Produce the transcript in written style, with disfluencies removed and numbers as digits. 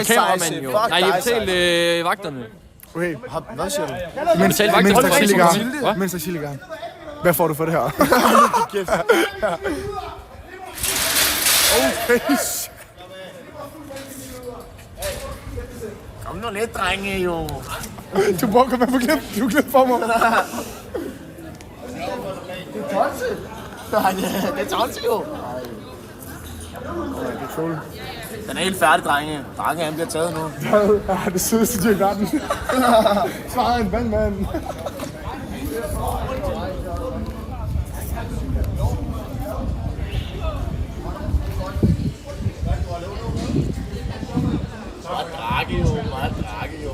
Kameramanden jo. Nej, jeg betalte vagterne. Okay, Hvad siger du? mens der chiligarn. Hvad får du for det her? Okay. Kom nu lidt, drenge, jo. Du bruger komme på klip. Du klip for mig. Det er tonse. Nej, det er tonse, jo. Den er helt færdig, drenge. Drenge, han bliver taget nu. Ja, det sødeste dyr i verden. Svarer en vandmand. Drage, jo. Meget drage, jo.